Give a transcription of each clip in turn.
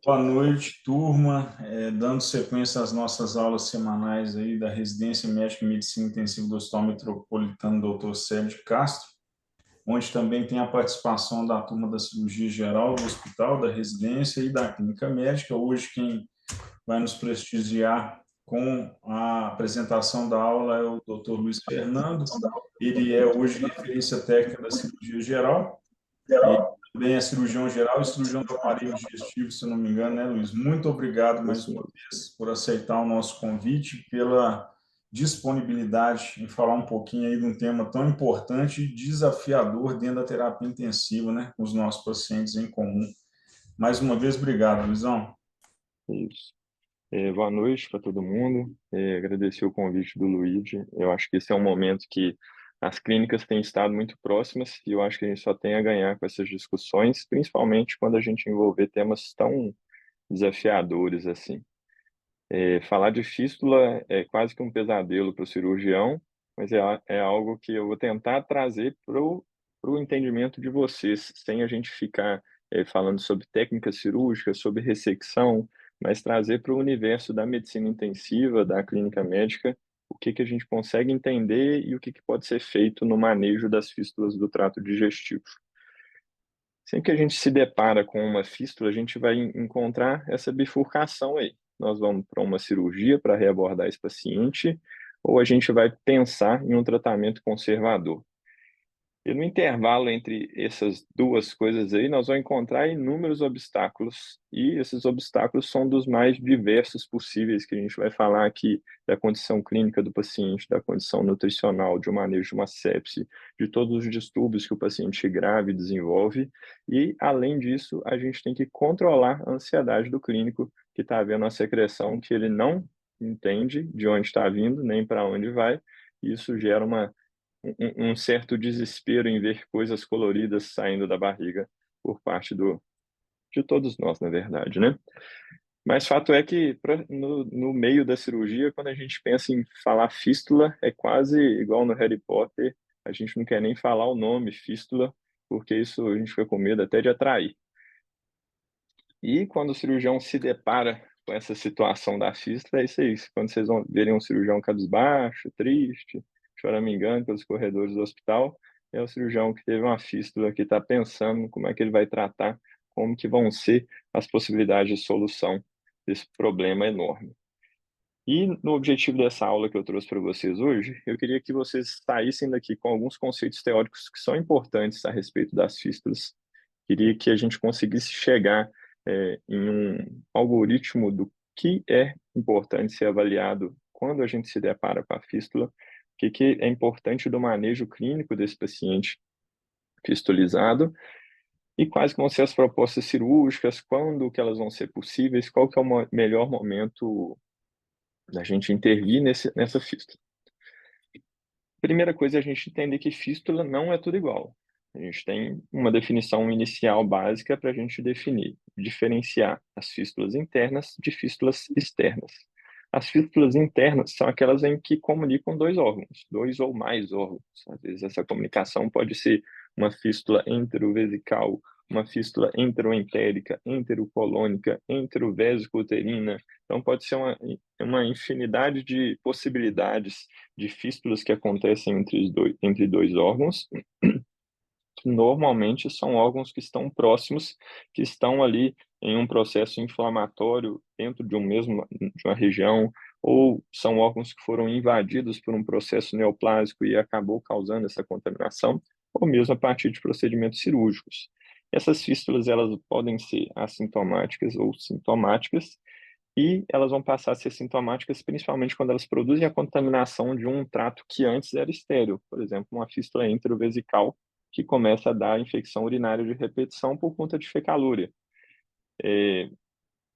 Boa noite, turma. Dando sequência às nossas aulas semanais aí da Residência Médica e Medicina Intensiva do Hospital Metropolitano Dr. Célio de Castro, onde também tem a participação da turma da cirurgia geral do hospital, da residência e da clínica médica. Hoje quem vai nos prestigiar com a apresentação da aula é o Dr. Luiz Fernando. Ele é hoje referência técnica da cirurgia geral e também é cirurgião geral e cirurgião do aparelho digestivo, se eu não me engano, né, Luiz? Muito obrigado mais Isso uma mesmo. vez por aceitar o nosso convite, pela disponibilidade em falar um pouquinho aí de um tema tão importante e desafiador dentro da terapia intensiva, né, com os nossos pacientes em comum. Mais uma vez, obrigado, Luizão. Isso. Boa noite para todo mundo. Agradecer o convite do Luigi. Eu acho que esse é um momento que as clínicas têm estado muito próximas e eu acho que a gente só tem a ganhar com essas discussões, principalmente quando a gente envolver temas tão desafiadores assim. Falar de fístula é quase que um pesadelo para o cirurgião, mas é algo que eu vou tentar trazer para o entendimento de vocês, sem a gente ficar falando sobre técnicas cirúrgicas, sobre ressecção, mas trazer para o universo da medicina intensiva, da clínica médica, o que a gente consegue entender e o que pode ser feito no manejo das fístulas do trato digestivo. Sempre que a gente se depara com uma fístula, a gente vai encontrar essa bifurcação aí. Nós vamos para uma cirurgia para reabordar esse paciente, ou a gente vai pensar em um tratamento conservador. E no intervalo entre essas duas coisas aí, nós vamos encontrar inúmeros obstáculos, e esses obstáculos são dos mais diversos possíveis, que a gente vai falar aqui da condição clínica do paciente, da condição nutricional, de um manejo de uma sepse, de todos os distúrbios que o paciente grave desenvolve, e, além disso, a gente tem que controlar a ansiedade do clínico, que está havendo uma secreção que ele não entende de onde está vindo, nem para onde vai, e isso gera um certo desespero em ver coisas coloridas saindo da barriga por parte de todos nós, na verdade, né? Mas fato é que no meio da cirurgia, quando a gente pensa em falar fístula, é quase igual no Harry Potter, a gente não quer nem falar o nome fístula, porque isso a gente fica com medo até de atrair. E quando o cirurgião se depara com essa situação da fístula, é isso aí. Quando vocês vão verem um cirurgião cabisbaixo, triste, choramingando pelos corredores do hospital, é o cirurgião que teve uma fístula, que está pensando como é que ele vai tratar, como que vão ser as possibilidades de solução desse problema enorme. E no objetivo dessa aula que eu trouxe para vocês hoje, eu queria que vocês saíssem daqui com alguns conceitos teóricos que são importantes a respeito das fístulas. Queria que a gente conseguisse chegar em um algoritmo do que é importante ser avaliado quando a gente se depara com a fístula, o que é importante do manejo clínico desse paciente fistulizado e quais que vão ser as propostas cirúrgicas, quando que elas vão ser possíveis, qual que é o melhor momento da gente intervir nessa fístula. Primeira coisa é a gente entender que fístula não é tudo igual. A gente tem uma definição inicial básica para a gente definir, diferenciar as fístulas internas de fístulas externas. As fístulas internas são aquelas em que comunicam dois órgãos, dois ou mais órgãos. Às vezes essa comunicação pode ser uma fístula enterovesical, uma fístula enteroentérica, enterocolônica, enterovesico-uterina. Então pode ser uma infinidade de possibilidades de fístulas que acontecem entre dois órgãos, que normalmente são órgãos que estão próximos, que estão ali em um processo inflamatório dentro de uma região, ou são órgãos que foram invadidos por um processo neoplásico e acabou causando essa contaminação, ou mesmo a partir de procedimentos cirúrgicos. Essas fístulas, elas podem ser assintomáticas ou sintomáticas, e elas vão passar a ser sintomáticas principalmente quando elas produzem a contaminação de um trato que antes era estéril, por exemplo, uma fístula enterovesical que começa a dar infecção urinária de repetição por conta de fecalúria.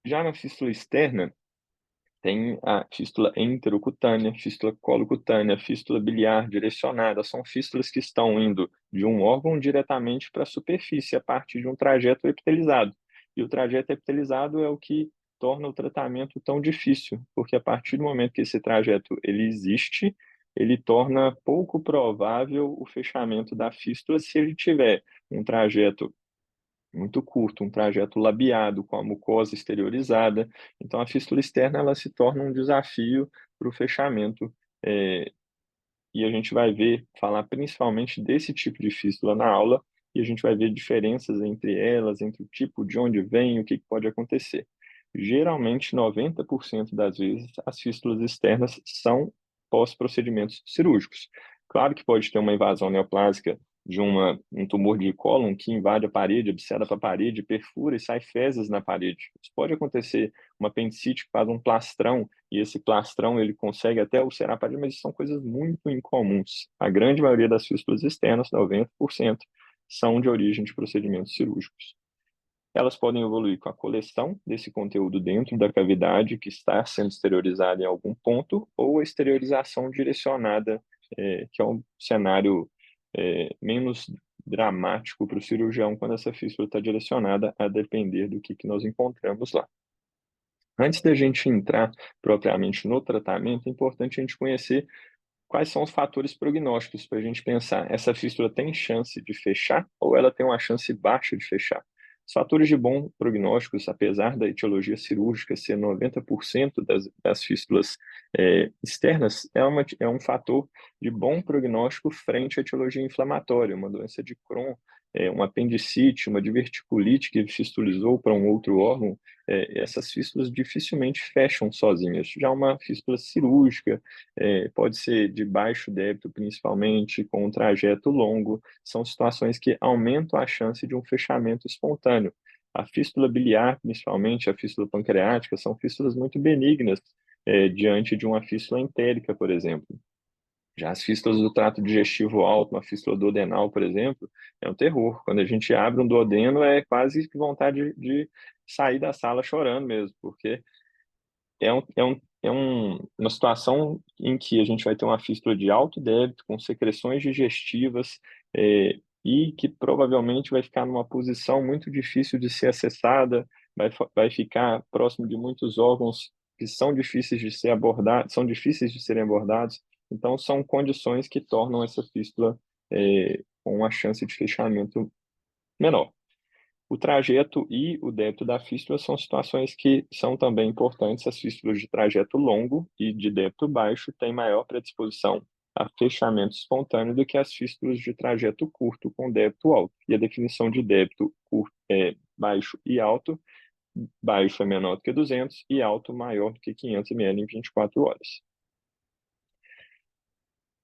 Já na fístula externa, tem a fístula enterocutânea, fístula colocutânea, fístula biliar direcionada. São fístulas que estão indo de um órgão diretamente para a superfície a partir de um trajeto epitelizado. E o trajeto epitelizado é o que torna o tratamento tão difícil, porque a partir do momento que esse trajeto ele existe, ele torna pouco provável o fechamento da fístula se ele tiver um trajeto muito curto, um trajeto labiado, com a mucosa exteriorizada. Então, a fístula externa ela se torna um desafio para o fechamento, e a gente vai falar principalmente desse tipo de fístula na aula, e a gente vai ver diferenças entre elas, entre o tipo, de onde vem, o que pode acontecer. Geralmente, 90% das vezes, as fístulas externas são pós-procedimentos cirúrgicos. Claro que pode ter uma invasão neoplásica de um tumor de cólon que invade a parede, obseda para a parede, perfura e sai fezes na parede. Isso pode acontecer, uma apendicite que faz um plastrão e esse plastrão ele consegue até ulcerar a parede, mas são coisas muito incomuns. A grande maioria das fístulas externas, 90%, são de origem de procedimentos cirúrgicos. Elas podem evoluir com a coleção desse conteúdo dentro da cavidade que está sendo exteriorizada em algum ponto, ou a exteriorização direcionada, que é um cenário menos dramático para o cirurgião quando essa fístula está direcionada, a depender do que nós encontramos lá. Antes da gente entrar propriamente no tratamento, é importante a gente conhecer quais são os fatores prognósticos para a gente pensar, essa fístula tem chance de fechar ou ela tem uma chance baixa de fechar? Os fatores de bom prognósticos, apesar da etiologia cirúrgica ser 90% das fístulas externas, é um fator de bom prognóstico frente à etiologia inflamatória, uma doença de Crohn, uma apendicite, uma diverticulite que fistulizou para um outro órgão, essas fístulas dificilmente fecham sozinhas. Já uma fístula cirúrgica, pode ser de baixo débito, principalmente, com um trajeto longo, são situações que aumentam a chance de um fechamento espontâneo. A fístula biliar, principalmente, a fístula pancreática, são fístulas muito benignas, diante de uma fístula entérica, por exemplo. Já as fístulas do trato digestivo alto, uma fístula duodenal, por exemplo, é um terror. Quando a gente abre um duodeno, é quase que vontade de sair da sala chorando mesmo, porque uma situação em que a gente vai ter uma fístula de alto débito, com secreções digestivas, e que provavelmente vai ficar numa posição muito difícil de ser acessada, vai ficar próximo de muitos órgãos que são difíceis de ser abordados, são difíceis de serem abordados. Então, são condições que tornam essa fístula com uma chance de fechamento menor. O trajeto e o débito da fístula são situações que são também importantes. As fístulas de trajeto longo e de débito baixo têm maior predisposição a fechamento espontâneo do que as fístulas de trajeto curto com débito alto. E a definição de débito curto é baixo e alto. Baixo é menor do que 200 e alto maior do que 500 ml em 24 horas.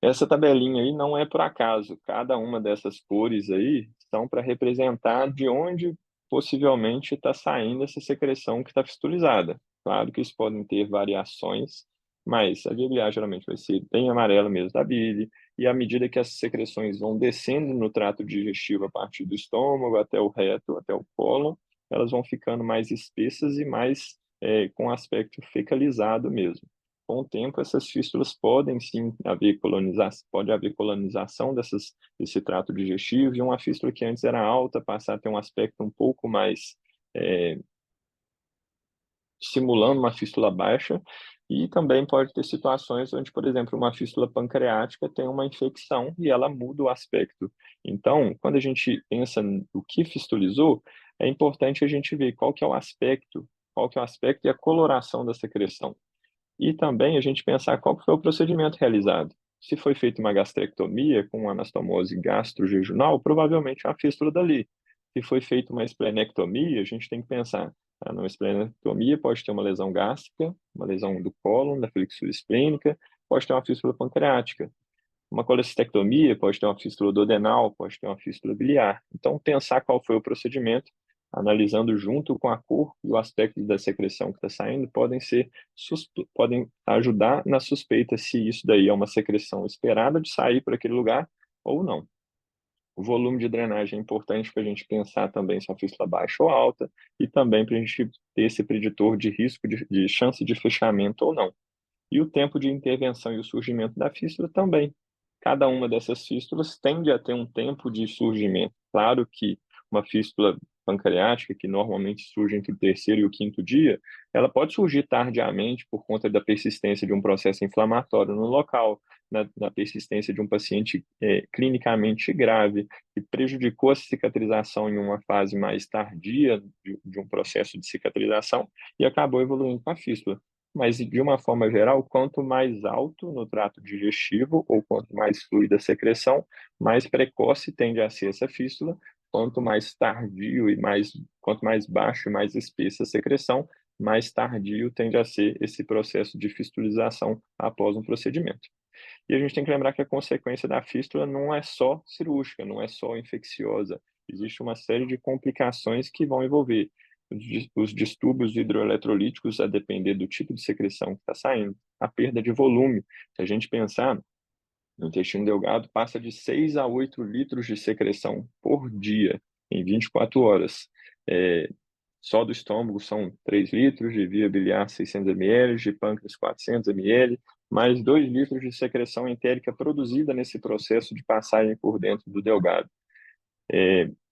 Essa tabelinha aí não é por acaso. Cada uma dessas cores aí são para representar de onde possivelmente está saindo essa secreção que está fistulizada. Claro que isso podem ter variações, mas a via biliar geralmente vai ser bem amarela mesmo da bile, e à medida que as secreções vão descendo no trato digestivo a partir do estômago até o reto, até o cólon, elas vão ficando mais espessas e mais com aspecto fecalizado mesmo. Com o tempo, essas fístulas podem sim haver colonização, pode haver colonização desse trato digestivo, e uma fístula que antes era alta passar a ter um aspecto um pouco mais simulando uma fístula baixa, e também pode ter situações onde, por exemplo, uma fístula pancreática tem uma infecção e ela muda o aspecto. Então, quando a gente pensa no que fistulizou, é importante a gente ver qual que é o aspecto e a coloração da secreção. E também a gente pensar qual foi o procedimento realizado. Se foi feita uma gastrectomia com anastomose gastrojejunal, provavelmente é uma fístula dali. Se foi feita uma esplenectomia, a gente tem que pensar, numa esplenectomia pode ter uma lesão gástrica, uma lesão do cólon, da flexura esplênica, pode ter uma fístula pancreática. Uma colecistectomia pode ter uma fístula duodenal, pode ter uma fístula biliar. Então, pensar qual foi o procedimento, analisando junto com a cor e o aspecto da secreção que está saindo, podem ajudar na suspeita se isso daí é uma secreção esperada de sair para aquele lugar ou não. O volume de drenagem é importante para a gente pensar também se é uma fístula baixa ou alta, e também para a gente ter esse preditor de risco de chance de fechamento ou não. E o tempo de intervenção e o surgimento da fístula também. Cada uma dessas fístulas tende a ter um tempo de surgimento. Claro que uma fístula pancreática, que normalmente surge entre o terceiro e o quinto dia, ela pode surgir tardiamente por conta da persistência de um processo inflamatório no local, na persistência de um paciente clinicamente grave, que prejudicou a cicatrização em uma fase mais tardia de um processo de cicatrização e acabou evoluindo com a fístula. Mas, de uma forma geral, quanto mais alto no trato digestivo ou quanto mais fluida a secreção, mais precoce tende a ser essa fístula. Quanto mais tardio quanto mais baixo e mais espessa a secreção, mais tardio tende a ser esse processo de fistulização após um procedimento. E a gente tem que lembrar que a consequência da fístula não é só cirúrgica, não é só infecciosa. Existe uma série de complicações que vão envolver os distúrbios hidroeletrolíticos, a depender do tipo de secreção que está saindo, a perda de volume. Se a gente pensar no intestino delgado, passa de 6 a 8 litros de secreção por dia, em 24 horas. É, só do estômago são 3 litros, de via biliar 600 ml, de pâncreas 400 ml, mais 2 litros de secreção entérica produzida nesse processo de passagem por dentro do delgado.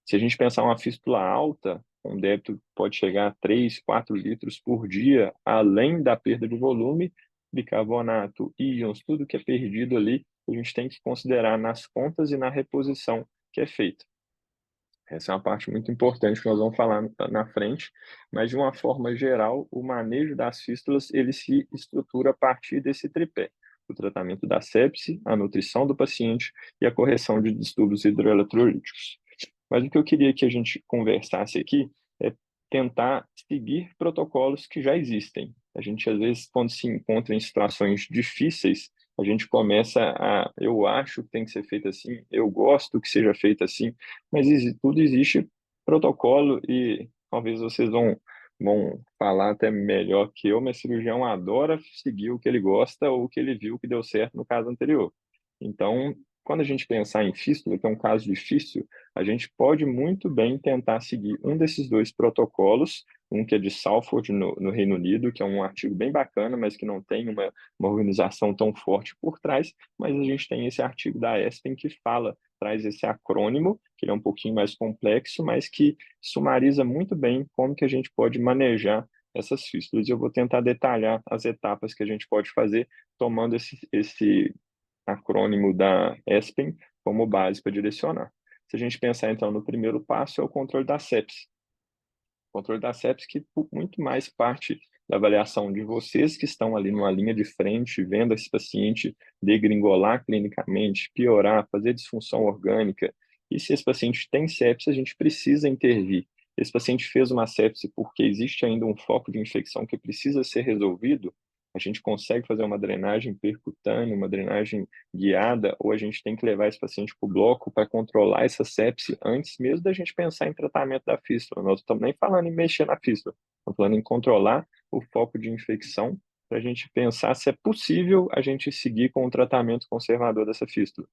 Se a gente pensar uma fístula alta, um débito pode chegar a 3, 4 litros por dia, além da perda de volume, bicarbonato, íons, tudo que é perdido ali, a gente tem que considerar nas contas e na reposição que é feita. Essa é uma parte muito importante que nós vamos falar na frente, mas de uma forma geral, o manejo das fístulas, ele se estrutura a partir desse tripé: o tratamento da sepse, a nutrição do paciente e a correção de distúrbios hidroeletrolíticos. Mas o que eu queria que a gente conversasse aqui é tentar seguir protocolos que já existem. A gente, às vezes, quando se encontra em situações difíceis, a gente começa eu acho que tem que ser feito assim, eu gosto que seja feito assim, mas tudo existe protocolo e talvez vocês vão falar até melhor que eu, mas cirurgião adora seguir o que ele gosta ou o que ele viu que deu certo no caso anterior. Então, quando a gente pensar em fístula, que é um caso difícil, a gente pode muito bem tentar seguir um desses dois protocolos, um que é de Salford, no Reino Unido, que é um artigo bem bacana, mas que não tem uma organização tão forte por trás, mas a gente tem esse artigo da Aspen que traz esse acrônimo, que ele é um pouquinho mais complexo, mas que sumariza muito bem como que a gente pode manejar essas fístulas. E eu vou tentar detalhar as etapas que a gente pode fazer tomando esse acrônimo da Aspen como base para direcionar. Se a gente pensar, então, no primeiro passo, é o controle da sepse. O controle da sepse que muito mais parte da avaliação de vocês que estão ali numa linha de frente, vendo esse paciente degringolar clinicamente, piorar, fazer disfunção orgânica. E se esse paciente tem sepse, a gente precisa intervir. Esse paciente fez uma sepse porque existe ainda um foco de infecção que precisa ser resolvido, a gente consegue fazer uma drenagem percutânea, uma drenagem guiada, ou a gente tem que levar esse paciente para o bloco para controlar essa sepse antes mesmo da gente pensar em tratamento da fístula. Nós não estamos nem falando em mexer na fístula, estamos falando em controlar o foco de infecção para a gente pensar se é possível a gente seguir com o tratamento conservador dessa fístula.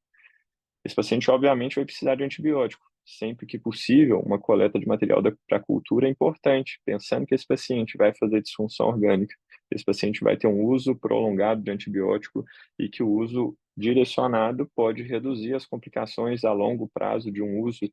Esse paciente, obviamente, vai precisar de antibiótico. Sempre que possível, uma coleta de material para cultura é importante, pensando que esse paciente vai fazer disfunção orgânica, esse paciente vai ter um uso prolongado de antibiótico e que o uso direcionado pode reduzir as complicações a longo prazo de um uso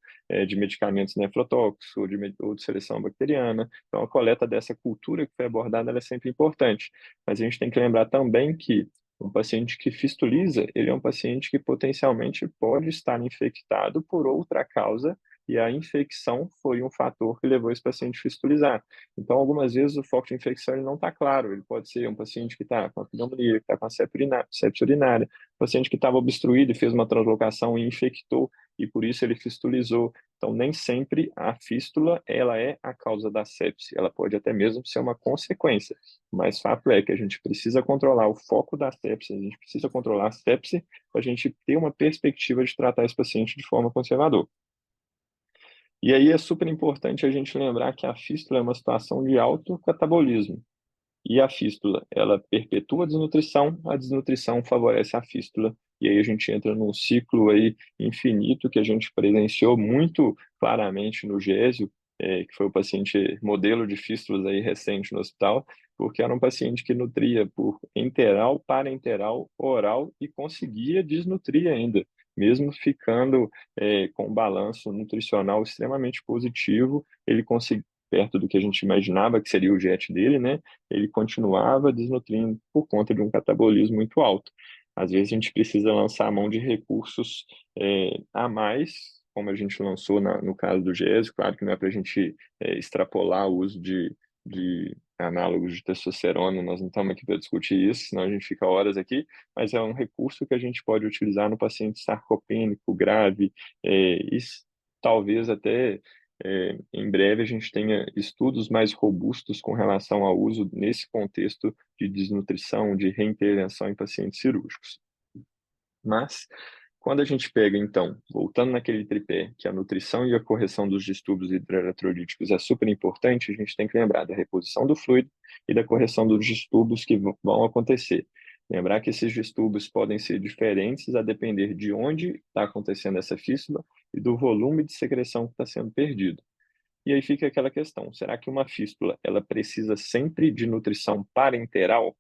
de medicamentos nefrotóxicos ou de seleção bacteriana. Então, a coleta dessa cultura que foi abordada ela é sempre importante. Mas a gente tem que lembrar também que um paciente que fistuliza, ele é um paciente que potencialmente pode estar infectado por outra causa e a infecção foi um fator que levou esse paciente a fistulizar. Então, algumas vezes o foco de infecção ele não está claro. Ele pode ser um paciente que está com a pneumonia, que está com a sepse urinária, um paciente que estava obstruído e fez uma translocação e infectou e por isso ele fistulizou. Então, nem sempre a fístula ela é a causa da sepse. Ela pode até mesmo ser uma consequência. Mas fato é que a gente precisa controlar o foco da sepse, a gente precisa controlar a sepse para a gente ter uma perspectiva de tratar esse paciente de forma conservadora. E aí é super importante a gente lembrar que a fístula é uma situação de alto catabolismo. E a fístula, ela perpetua a desnutrição favorece a fístula. E aí a gente entra num ciclo aí infinito que a gente presenciou muito claramente no Gésio, que foi o paciente modelo de fístulas aí recente no hospital, porque era um paciente que nutria por enteral, parenteral, oral e conseguia desnutrir ainda. mesmo ficando com um balanço nutricional extremamente positivo, ele conseguiu, perto do que a gente imaginava que seria o jet dele, né? Ele continuava desnutrindo por conta de um catabolismo muito alto. Às vezes a gente precisa lançar a mão de recursos a mais, como a gente lançou no caso do GES, claro que não é para a gente extrapolar o uso de análogos de testosterona, nós não estamos aqui para discutir isso, senão a gente fica horas aqui, mas é um recurso que a gente pode utilizar no paciente sarcopênico grave, e talvez até em breve a gente tenha estudos mais robustos com relação ao uso nesse contexto de desnutrição, de reintervenção em pacientes cirúrgicos. Mas, quando a gente pega, então, voltando naquele tripé, que a nutrição e a correção dos distúrbios hidroeletrolíticos é super importante, a gente tem que lembrar da reposição do fluido e da correção dos distúrbios que vão acontecer. Lembrar que esses distúrbios podem ser diferentes a depender de onde está acontecendo essa fístula e do volume de secreção que está sendo perdido. E aí fica aquela questão, será que uma fístula ela precisa sempre de nutrição parenteral?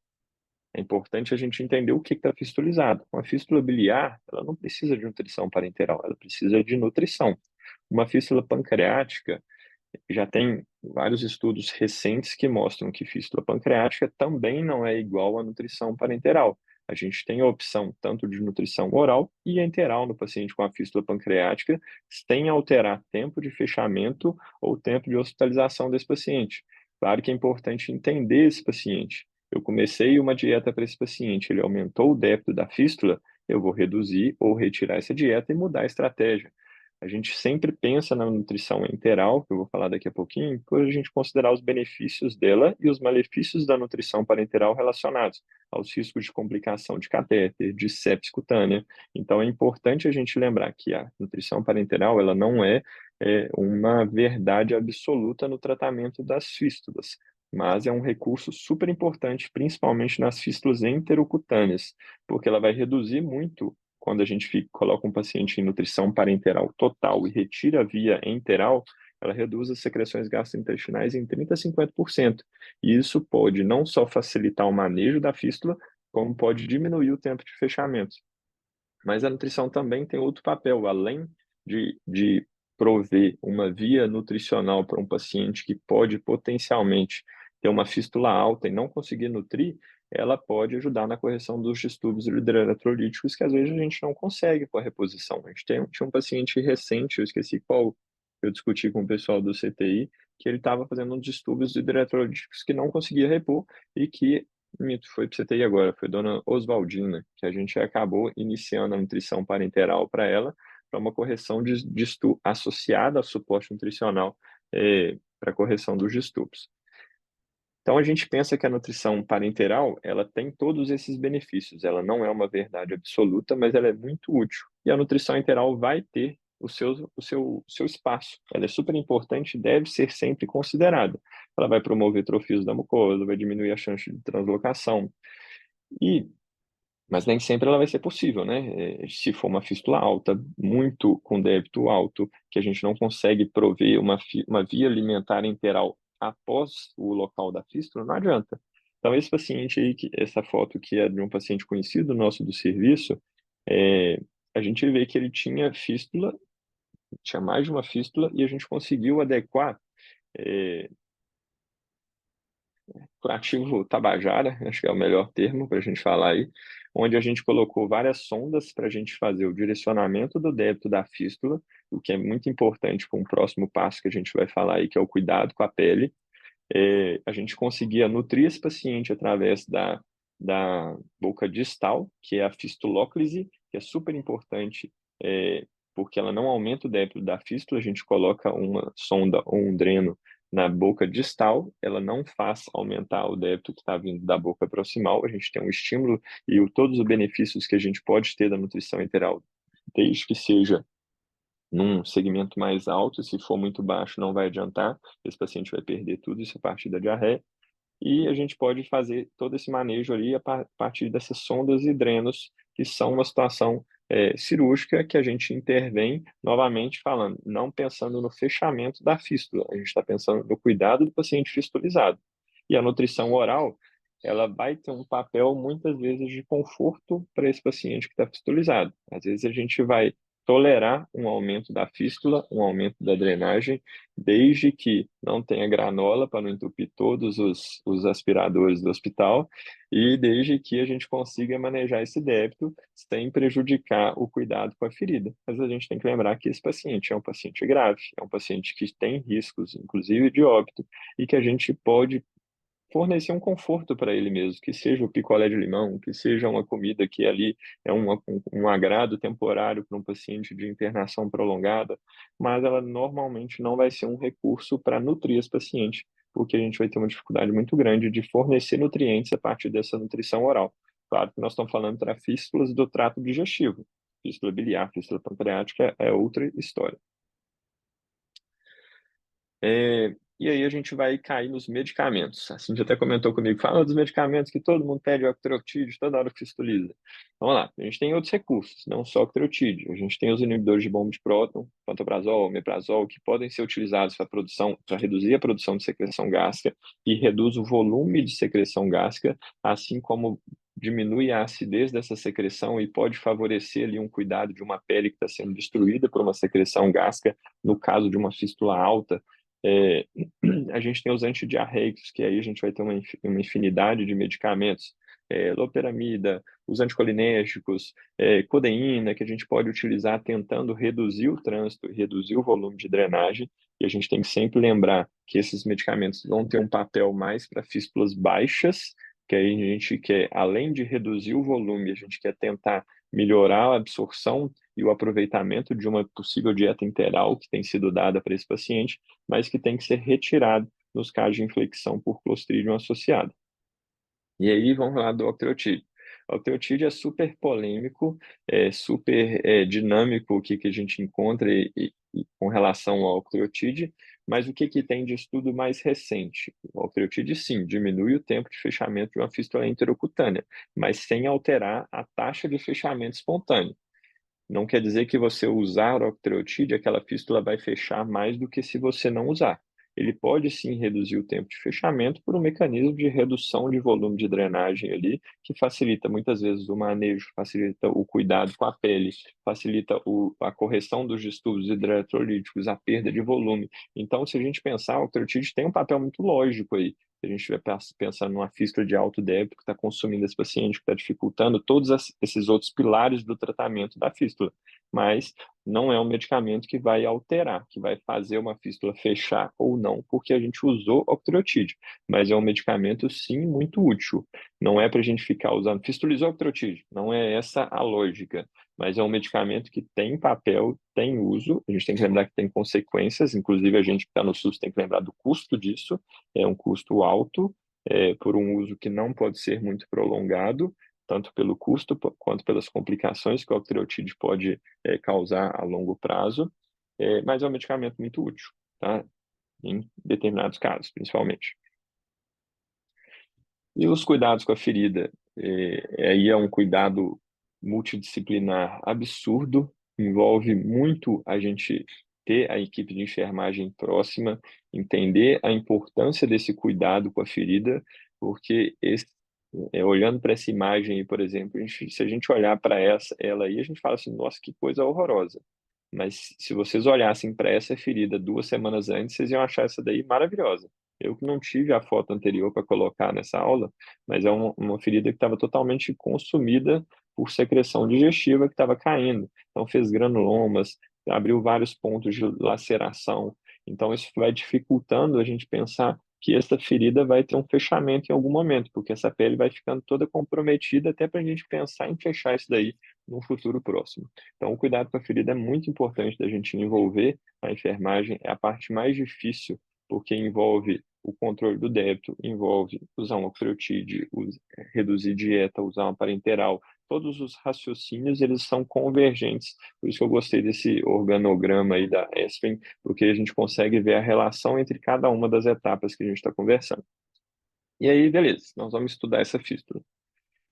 É importante a gente entender o que está fistulizado. Uma fístula biliar, ela não precisa de nutrição parenteral, ela precisa de nutrição. Uma fístula pancreática, já tem vários estudos recentes que mostram que fístula pancreática também não é igual à nutrição parenteral. A gente tem a opção tanto de nutrição oral e enteral no paciente com a fístula pancreática, sem alterar tempo de fechamento ou tempo de hospitalização desse paciente. Claro que é importante entender esse paciente. Eu comecei uma dieta para esse paciente, ele aumentou o débito da fístula, eu vou reduzir ou retirar essa dieta e mudar a estratégia. A gente sempre pensa na nutrição enteral, que eu vou falar daqui a pouquinho, por a gente considerar os benefícios dela e os malefícios da nutrição parenteral relacionados aos riscos de complicação de catéter, de sepsis cutânea. Então, é importante a gente lembrar que a nutrição parenteral ela não é uma verdade absoluta no tratamento das fístulas, mas é um recurso super importante, principalmente nas fístulas enterocutâneas, porque ela vai reduzir muito quando a gente coloca um paciente em nutrição parenteral total e retira a via enteral, ela reduz as secreções gastrointestinais em 30 a 50%. E isso pode não só facilitar o manejo da fístula, como pode diminuir o tempo de fechamento. Mas a nutrição também tem outro papel, além de prover uma via nutricional para um paciente que pode potencialmente ter uma fístula alta e não conseguir nutrir, ela pode ajudar na correção dos distúrbios hidroeletrolíticos que às vezes a gente não consegue com a reposição. A gente tinha um paciente recente, eu esqueci qual, eu discuti com o pessoal do CTI, que ele estava fazendo uns distúrbios hidroeletrolíticos que não conseguia repor e que mito, foi para o CTI agora, foi Dona Oswaldina, que a gente acabou iniciando a nutrição parenteral para ela, para uma correção de associada ao suporte nutricional para correção dos distúrbios. Então a gente pensa que a nutrição parenteral, ela tem todos esses benefícios, ela não é uma verdade absoluta, mas ela é muito útil. E a nutrição enteral vai ter o seu espaço. Ela é super importante e deve ser sempre considerada. Ela vai promover trofismo da mucosa, vai diminuir a chance de translocação. Mas nem sempre ela vai ser possível, né? Se for uma fístula alta, muito com débito alto, que a gente não consegue prover uma via alimentar enteral após o local da fístula, não adianta. Então, esse paciente aí, essa foto que é de um paciente conhecido nosso do serviço, é, a gente vê que ele tinha fístula, tinha mais de uma fístula, e a gente conseguiu adequar é, curativo Tabajara, acho que é o melhor termo para a gente falar aí, onde a gente colocou várias sondas para a gente fazer o direcionamento do débito da fístula, o que é muito importante para um próximo passo que a gente vai falar aí, que é o cuidado com a pele. A gente conseguia nutrir esse paciente através da boca distal, que é a fistulóclise, que é super importante, porque ela não aumenta o débito da fístula, a gente coloca uma sonda ou um dreno na boca distal, ela não faz aumentar o débito que está vindo da boca proximal, a gente tem um estímulo e todos os benefícios que a gente pode ter da nutrição enteral, desde que seja num segmento mais alto, se for muito baixo não vai adiantar, esse paciente vai perder tudo isso a partir da diarreia, e a gente pode fazer todo esse manejo ali a partir dessas sondas e drenos, que são uma situação cirúrgica que a gente intervém, novamente falando, não pensando no fechamento da fístula, a gente está pensando no cuidado do paciente fistulizado. E a nutrição oral, ela vai ter um papel, muitas vezes, de conforto para esse paciente que está fistulizado. Às vezes a gente vai tolerar um aumento da fístula, um aumento da drenagem, desde que não tenha granola para não entupir todos os aspiradores do hospital e desde que a gente consiga manejar esse débito sem prejudicar o cuidado com a ferida. Mas a gente tem que lembrar que esse paciente é um paciente grave, é um paciente que tem riscos, inclusive de óbito, e que a gente pode fornecer um conforto para ele mesmo, que seja o picolé de limão, que seja uma comida que ali é um agrado temporário para um paciente de internação prolongada, mas ela normalmente não vai ser um recurso para nutrir esse paciente, porque a gente vai ter uma dificuldade muito grande de fornecer nutrientes a partir dessa nutrição oral. Claro que nós estamos falando para fístulas do trato digestivo, fístula biliar, fístula pancreática é outra história. E aí a gente vai cair nos medicamentos. A Cindy até comentou comigo, fala dos medicamentos que todo mundo pede octreotide toda hora que fistuliza. Vamos lá, a gente tem outros recursos, não só octreotide. A gente tem os inibidores de bomba de próton, pantoprazol, omeprazol, que podem ser utilizados para reduzir a produção de secreção gástrica e reduz o volume de secreção gástrica, assim como diminui a acidez dessa secreção e pode favorecer ali um cuidado de uma pele que está sendo destruída por uma secreção gástrica, no caso de uma fístula alta. É, a gente tem os antidiarreicos, que aí a gente vai ter uma infinidade de medicamentos, loperamida, os anticolinérgicos, codeína, que a gente pode utilizar tentando reduzir o trânsito, reduzir o volume de drenagem, e a gente tem que sempre lembrar que esses medicamentos vão ter um papel mais para fístulas baixas, que aí a gente quer, além de reduzir o volume, a gente quer tentar melhorar a absorção e o aproveitamento de uma possível dieta interal que tem sido dada para esse paciente, mas que tem que ser retirado nos casos de infecção por Clostridium associado. E aí vamos lá do octreotide. O octreotide é super polêmico, é super dinâmico o que a gente encontra com relação ao octreotide, mas o que tem de estudo mais recente? O octreotide, sim, diminui o tempo de fechamento de uma fístula intercutânea, mas sem alterar a taxa de fechamento espontâneo. Não quer dizer que você usar o octreotide, aquela fístula vai fechar mais do que se você não usar. Ele pode sim reduzir o tempo de fechamento por um mecanismo de redução de volume de drenagem ali, que facilita muitas vezes o manejo, facilita o cuidado com a pele, facilita a correção dos distúrbios hidroeletrolíticos, a perda de volume. Então, se a gente pensar, o octreotide tem um papel muito lógico aí. Se a gente estiver pensando numa fístula de alto débito que está consumindo esse paciente, que está dificultando todos esses outros pilares do tratamento da fístula. Mas não é um medicamento que vai alterar, que vai fazer uma fístula fechar ou não, porque a gente usou octreotide. Mas é um medicamento, sim, muito útil. Não é para a gente ficar usando, fistulizou octreotide, não é essa a lógica. Mas é um medicamento que tem papel, tem uso, a gente tem que lembrar que tem consequências, inclusive a gente que está no SUS tem que lembrar do custo disso, é um custo alto, por um uso que não pode ser muito prolongado, tanto pelo custo quanto pelas complicações que o octreotide pode causar a longo prazo, mas é um medicamento muito útil, tá? Em determinados casos, principalmente. E os cuidados com a ferida? Aí é um cuidado multidisciplinar absurdo, envolve muito a gente ter a equipe de enfermagem próxima, entender a importância desse cuidado com a ferida, porque olhando para essa imagem, por exemplo, se a gente olhar para ela aí, a gente fala assim, nossa, que coisa horrorosa. Mas se vocês olhassem para essa ferida 2 semanas antes, vocês iam achar essa daí maravilhosa. Eu que não tive a foto anterior para colocar nessa aula, mas é uma ferida que estava totalmente consumida por secreção digestiva que estava caindo. Então fez granulomas, abriu vários pontos de laceração. Então isso vai dificultando a gente pensar que essa ferida vai ter um fechamento em algum momento, porque essa pele vai ficando toda comprometida até para a gente pensar em fechar isso daí no futuro próximo. Então, o cuidado com a ferida é muito importante da gente envolver a enfermagem, é a parte mais difícil, porque envolve o controle do débito, envolve usar um octreotide, reduzir dieta, usar uma parenteral. Todos os raciocínios, eles são convergentes. Por isso que eu gostei desse organograma aí da ESPEN, porque a gente consegue ver a relação entre cada uma das etapas que a gente está conversando. E aí, beleza, nós vamos estudar essa fístula.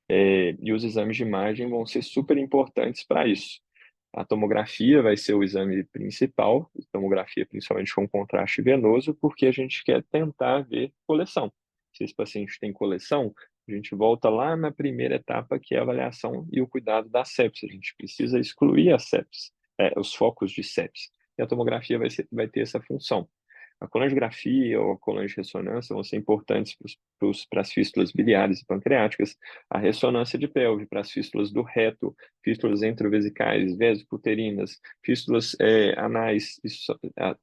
E os exames de imagem vão ser super importantes para isso. A tomografia vai ser o exame principal, tomografia principalmente com contraste venoso, porque a gente quer tentar ver coleção. Se esse paciente tem coleção, A gente volta lá na primeira etapa, que é a avaliação e o cuidado da sepse. A gente precisa excluir a sepse, os focos de sepse. E a tomografia vai ter essa função. A colangiografia ou a colangirressonância vão ser importantes para as fístulas biliares e pancreáticas, a ressonância de pelve para as fístulas do reto, fístulas entrovesicais, vesicuterinas, fístulas anais.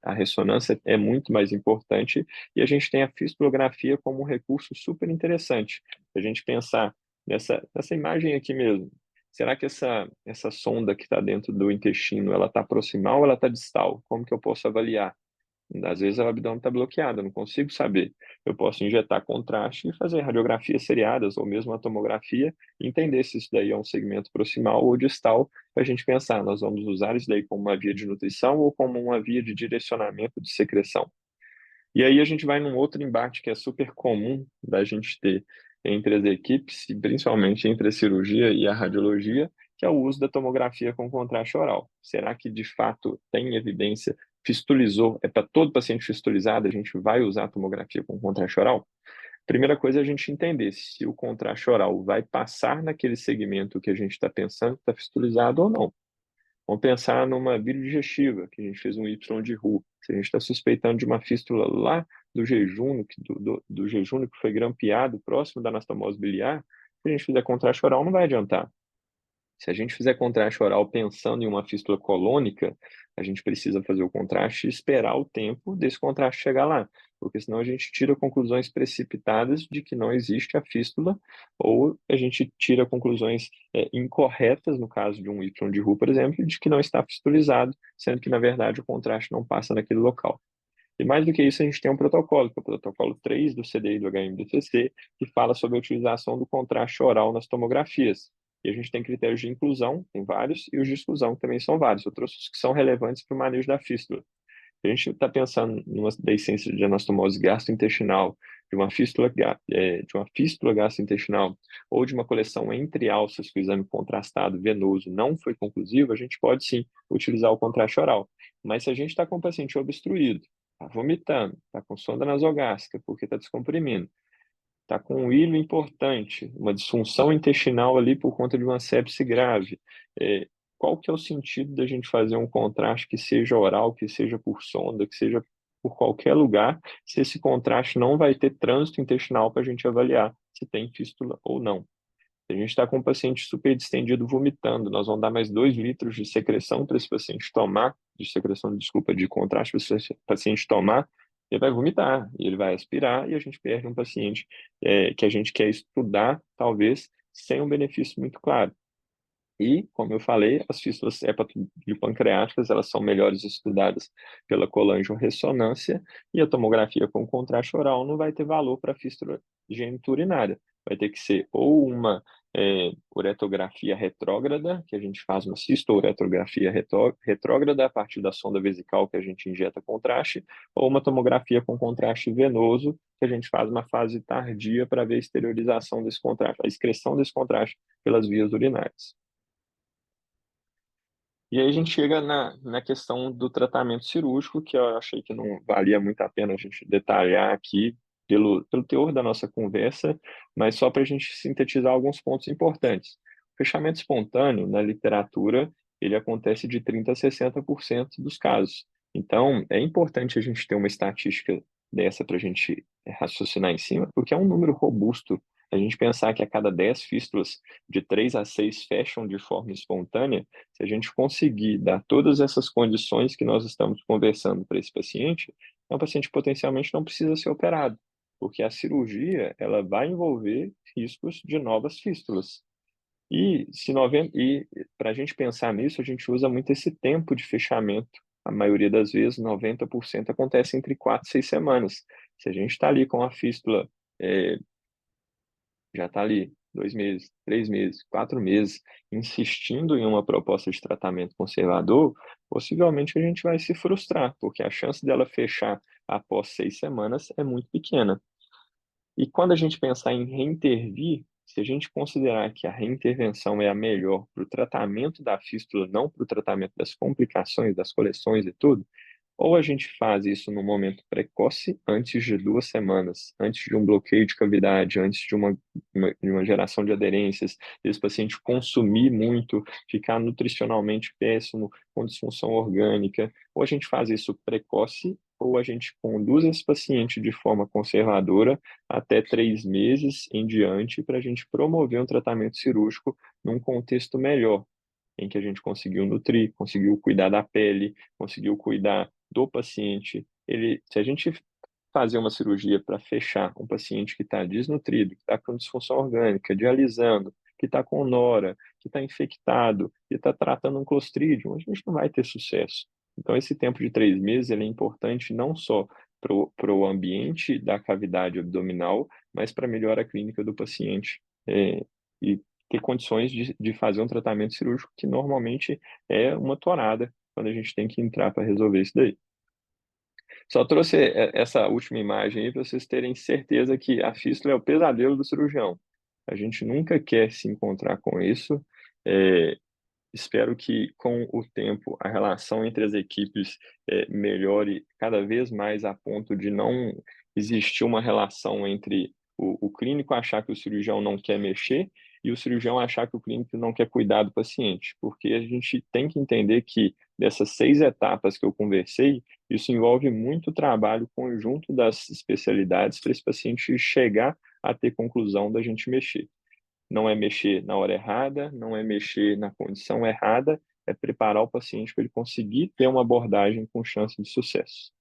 A ressonância é muito mais importante e a gente tem a fistulografia como um recurso super interessante. A gente pensar nessa imagem aqui mesmo. Será que essa sonda que está dentro do intestino, ela está proximal ou ela está distal? Como que eu posso avaliar? Às vezes o abdômen está bloqueado, eu não consigo saber. Eu posso injetar contraste e fazer radiografias seriadas ou mesmo a tomografia e entender se isso daí é um segmento proximal ou distal para a gente pensar, nós vamos usar isso daí como uma via de nutrição ou como uma via de direcionamento de secreção. E aí a gente vai num outro embate que é super comum da gente ter entre as equipes, e principalmente entre a cirurgia e a radiologia, que é o uso da tomografia com contraste oral. Será que de fato tem evidência? Fistulizou? É para todo paciente fistulizado, a gente vai usar a tomografia com contraste oral? Primeira coisa é a gente entender se o contraste oral vai passar naquele segmento que a gente está pensando que está fistulizado ou não. Vamos pensar numa bile digestiva, que a gente fez um Y de Roux. Se a gente está suspeitando de uma fístula lá do jejum, do jejum que foi grampeado próximo da anastomose biliar, se a gente fizer contraste oral, não vai adiantar. Se a gente fizer contraste oral pensando em uma fístula colônica, a gente precisa fazer o contraste e esperar o tempo desse contraste chegar lá, porque senão a gente tira conclusões precipitadas de que não existe a fístula, ou a gente tira conclusões incorretas, no caso de um Y de Roux, por exemplo, de que não está fistulizado, sendo que, na verdade, o contraste não passa naquele local. E mais do que isso, a gente tem um protocolo, que é o protocolo 3 do CDI do HMDCC, que fala sobre a utilização do contraste oral nas tomografias. E a gente tem critérios de inclusão, tem vários, e os de exclusão também são vários, outros que são relevantes para o manejo da fístula. A gente está pensando numa deiscência de anastomose gastrointestinal, de uma fístula gastrointestinal ou de uma coleção entre alças que o exame contrastado venoso não foi conclusivo, a gente pode sim utilizar o contraste oral. Mas se a gente está com o paciente obstruído, está vomitando, está com sonda nasogástrica porque está descomprimindo, está com um hilo importante, uma disfunção intestinal ali por conta de uma sepse grave. Qual que é o sentido da gente fazer um contraste que seja oral, que seja por sonda, que seja por qualquer lugar, se esse contraste não vai ter trânsito intestinal para a gente avaliar se tem fístula ou não? Se a gente está com um paciente super distendido vomitando, nós vamos dar mais 2 litros de secreção para esse paciente tomar, de secreção, desculpa, de contraste para esse paciente tomar, ele vai vomitar, e ele vai aspirar, e a gente perde um paciente que a gente quer estudar, talvez, sem um benefício muito claro. E, como eu falei, as fístulas hepatopancreáticas, elas são melhores estudadas pela colangiorressonância e a tomografia com contraste oral não vai ter valor para a fístula geniturinária. Vai ter que ser ou uma uretrografia retrógrada, que a gente faz uma cisto-uretrografia retrógrada a partir da sonda vesical que a gente injeta contraste, ou uma tomografia com contraste venoso, que a gente faz uma fase tardia para ver a exteriorização desse contraste, a excreção desse contraste pelas vias urinárias. E aí a gente chega na questão do tratamento cirúrgico, que eu achei que não valia muito a pena a gente detalhar aqui pelo teor da nossa conversa, mas só para a gente sintetizar alguns pontos importantes. O fechamento espontâneo, na literatura, ele acontece de 30% a 60% dos casos. Então, é importante a gente ter uma estatística dessa para a gente raciocinar em cima, porque é um número robusto. A gente pensar que a cada 10 fístulas, de 3 a 6 fecham de forma espontânea, se a gente conseguir dar todas essas condições que nós estamos conversando para esse paciente, é um paciente que potencialmente não precisa ser operado, porque a cirurgia ela vai envolver riscos de novas fístulas. E para a gente pensar nisso, a gente usa muito esse tempo de fechamento. A maioria das vezes, 90% acontece entre 4 e 6 semanas. Se a gente está ali com a fístula é, já está ali 2 meses, 3 meses, 4 meses, insistindo em uma proposta de tratamento conservador, possivelmente a gente vai se frustrar, porque a chance dela fechar após 6 semanas é muito pequena. E quando a gente pensar em reintervir, se a gente considerar que a reintervenção é a melhor para o tratamento da fístula, não para o tratamento das complicações, das coleções e tudo, Ou a gente faz isso no momento precoce, antes de 2 semanas, antes de um bloqueio de cavidade, antes de uma geração de aderências, esse paciente consumir muito, ficar nutricionalmente péssimo, com disfunção orgânica, ou a gente faz isso precoce, ou a gente conduz esse paciente de forma conservadora até 3 meses em diante para a gente promover um tratamento cirúrgico num contexto melhor, em que a gente conseguiu nutrir, conseguiu cuidar da pele, conseguiu cuidar do paciente. Se a gente fazer uma cirurgia para fechar um paciente que está desnutrido, que está com disfunção orgânica, dialisando, que está com nora, que está infectado, que está tratando um clostridium, a gente não vai ter sucesso. Então, esse tempo de 3 meses ele é importante não só para o ambiente da cavidade abdominal, mas para melhorar a clínica do paciente. E ter condições de fazer um tratamento cirúrgico que normalmente é uma torada quando a gente tem que entrar para resolver isso daí. Só trouxe essa última imagem aí para vocês terem certeza que a fístula é o pesadelo do cirurgião. A gente nunca quer se encontrar com isso. É, Espero que, com o tempo, a relação entre as equipes melhore cada vez mais a ponto de não existir uma relação entre o clínico achar que o cirurgião não quer mexer e o cirurgião achar que o clínico não quer cuidar do paciente, porque a gente tem que entender que dessas 6 etapas que eu conversei, isso envolve muito trabalho conjunto das especialidades para esse paciente chegar a ter conclusão da gente mexer. Não é mexer na hora errada, não é mexer na condição errada, é preparar o paciente para ele conseguir ter uma abordagem com chance de sucesso.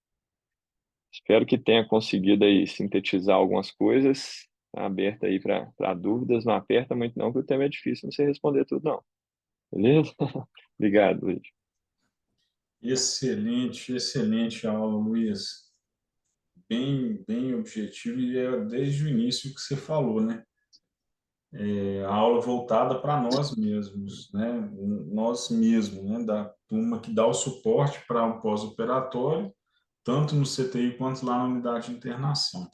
Espero que tenha conseguido aí sintetizar algumas coisas. Tá aberto aí para dúvidas, não aperta muito não, que o tema é difícil, não sei responder tudo não. Beleza? Obrigado, Luiz. Excelente, excelente aula, Luiz. Bem objetivo e é desde o início que você falou, né? A aula voltada para nós mesmos, né? Nós mesmos, né? Da turma que dá o suporte para o pós-operatório, tanto no CTI quanto lá na unidade de internação.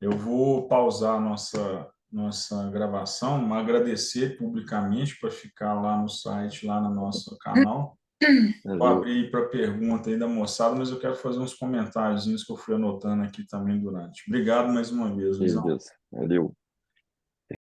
Eu vou pausar a nossa gravação, agradecer publicamente para ficar lá no site, lá no nosso canal. Vou Valeu. abrir para pergunta aí da moçada, mas eu quero fazer uns comentáriozinhos que eu fui anotando aqui também durante. Obrigado mais uma vez, Luizão. Beleza. Valeu.